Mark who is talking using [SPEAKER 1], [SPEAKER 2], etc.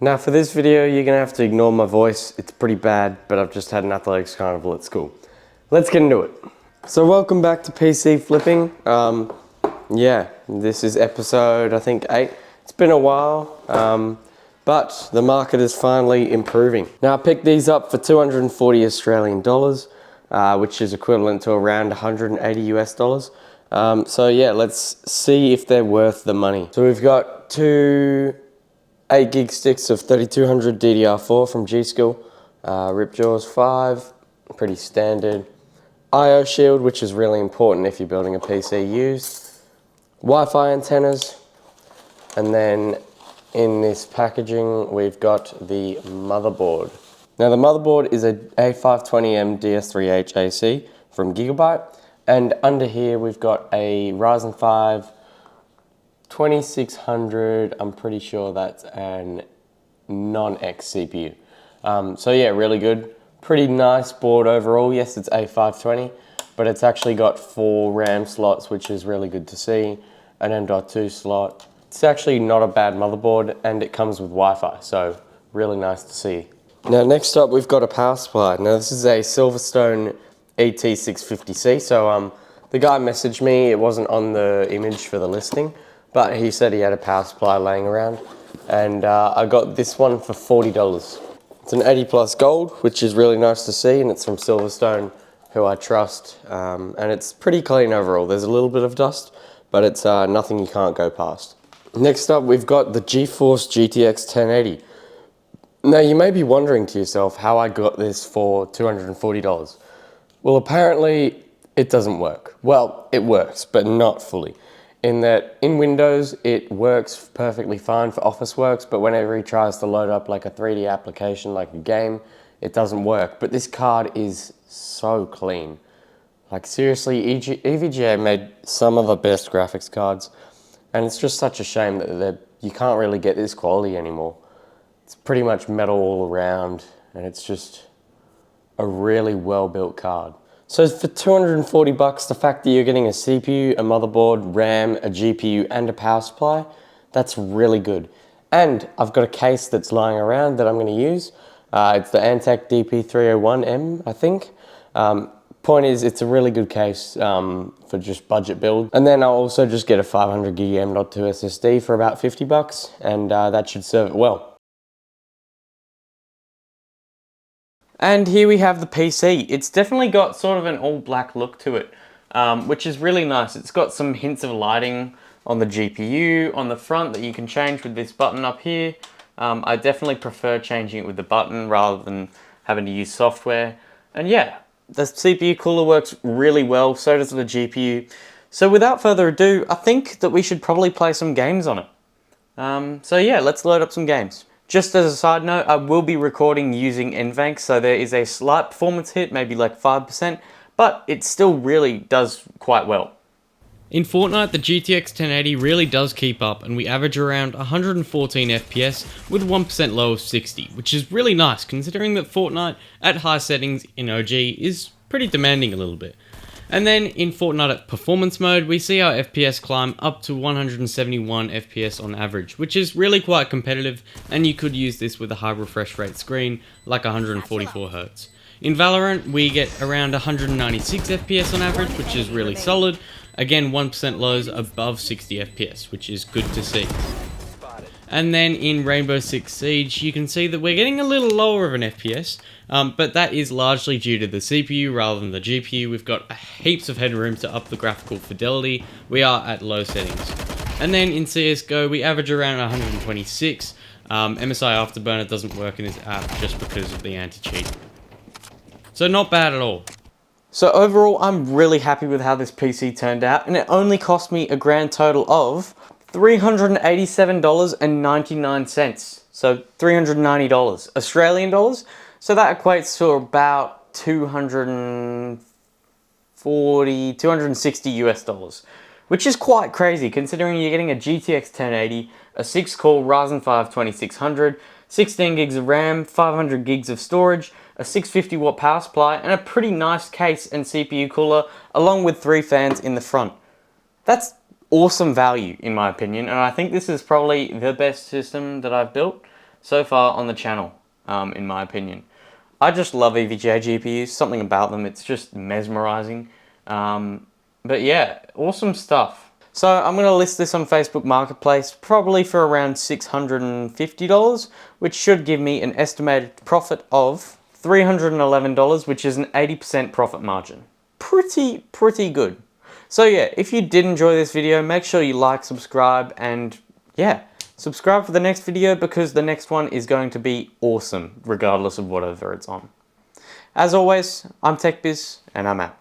[SPEAKER 1] Now for this video, you're gonna have to ignore my voice. It's pretty bad, but I've just had an athletics carnival at school. Let's get into it. So welcome back to PC Flipping. Yeah, this is episode, I think 8. It's been a while, but the market is finally improving. Now I picked these up for 240 Australian dollars, which is equivalent to around 180 US dollars. So yeah, let's see if they're worth the money. So we've got two 8 gig sticks of 3200 DDR4 from G-Skill, Ripjaws 5, pretty standard. IO shield, which is really important if you're building a PC used. Wi-Fi antennas, and then in this packaging we've got the motherboard. Now the motherboard is a A520M DS3H AC from Gigabyte, and under here we've got a Ryzen 5 2600, I'm pretty sure that's an non-X CPU. So yeah, really good. Pretty nice board overall. Yes, it's A520, but it's actually got 4 RAM slots, which is really good to see. An M.2 slot. It's actually not a bad motherboard, and it comes with Wi-Fi, so really nice to see. Now next up we've got a power supply. Now this is a Silverstone ET650C, so the guy messaged me, it wasn't on the image for the listing, but he said he had a power supply laying around, and I got this one for $40. It's an 80 plus gold, which is really nice to see, and it's from Silverstone, who I trust, and it's pretty clean overall. There's a little bit of dust, but it's nothing you can't go past. Next up, we've got the GeForce GTX 1080. Now you may be wondering to yourself how I got this for $240. Well, apparently it doesn't work. Well, it works, but not fully. In that, in Windows, it works perfectly fine for Office works, but whenever he tries to load up like a 3D application, like a game, it doesn't work. But this card is so clean. Like seriously, EVGA made some of the best graphics cards, and it's just such a shame that you can't really get this quality anymore. It's pretty much metal all around, and it's just a really well-built card. So for 240 bucks, the fact that you're getting a CPU, a motherboard, RAM, a GPU, and a power supply, that's really good. And I've got a case that's lying around that I'm going to use. It's the Antec DP301M, I think. Point is, it's a really good case for just budget build. And then I'll also just get a 500 gig M.2 SSD for about 50 bucks, and that should serve it well. And here we have the PC. It's definitely got sort of an all black look to it, which is really nice. It's got some hints of lighting on the GPU, on the front that you can change with this button up here. I definitely prefer changing it with the button rather than having to use software. And yeah, the CPU cooler works really well, so does the GPU. So without further ado, I think that we should probably play some games on it. So yeah, let's load up some games. Just as a side note, I will be recording using NVENC, so there is a slight performance hit, maybe like 5%, but it still really does quite well. In Fortnite, the GTX 1080 really does keep up, and we average around 114 FPS with 1% low of 60, which is really nice considering that Fortnite at high settings in OG is pretty demanding a little bit. And then in Fortnite at performance mode, we see our FPS climb up to 171 FPS on average, which is really quite competitive, and you could use this with a high refresh rate screen like 144Hz. In Valorant, we get around 196 FPS on average, which is really solid. Again, 1% lows above 60 FPS, which is good to see. And then in Rainbow Six Siege, you can see that we're getting a little lower of an FPS, but that is largely due to the CPU rather than the GPU. We've got heaps of headroom to up the graphical fidelity. We are at low settings. And then in CSGO, we average around 126. MSI Afterburner doesn't work in this app just because of the anti-cheat. So not bad at all. So overall, I'm really happy with how this PC turned out, and it only cost me a grand total of $387.99, so $390 Australian dollars. So that equates to about 260 US dollars, which is quite crazy considering you're getting a GTX 1080, a 6-core Ryzen 5 2600, 16 gigs of RAM, 500 gigs of storage, a 650 watt power supply, and a pretty nice case and CPU cooler, along with 3 fans in the front. That's awesome value in my opinion, and I think this is probably the best system that I've built.
[SPEAKER 2] so far on the channel, in my opinion. I just love EVGA GPUs, something about them, it's just mesmerizing. But yeah, awesome stuff. So I'm going to list this on Facebook Marketplace probably for around $650, which should give me an estimated profit of $311, which is an 80% profit margin. Pretty good. So yeah, if you did enjoy this video, make sure you like, subscribe, and yeah, subscribe for the next video because the next one is going to be awesome, regardless of whatever it's on. As always, I'm TechBiz, and I'm out.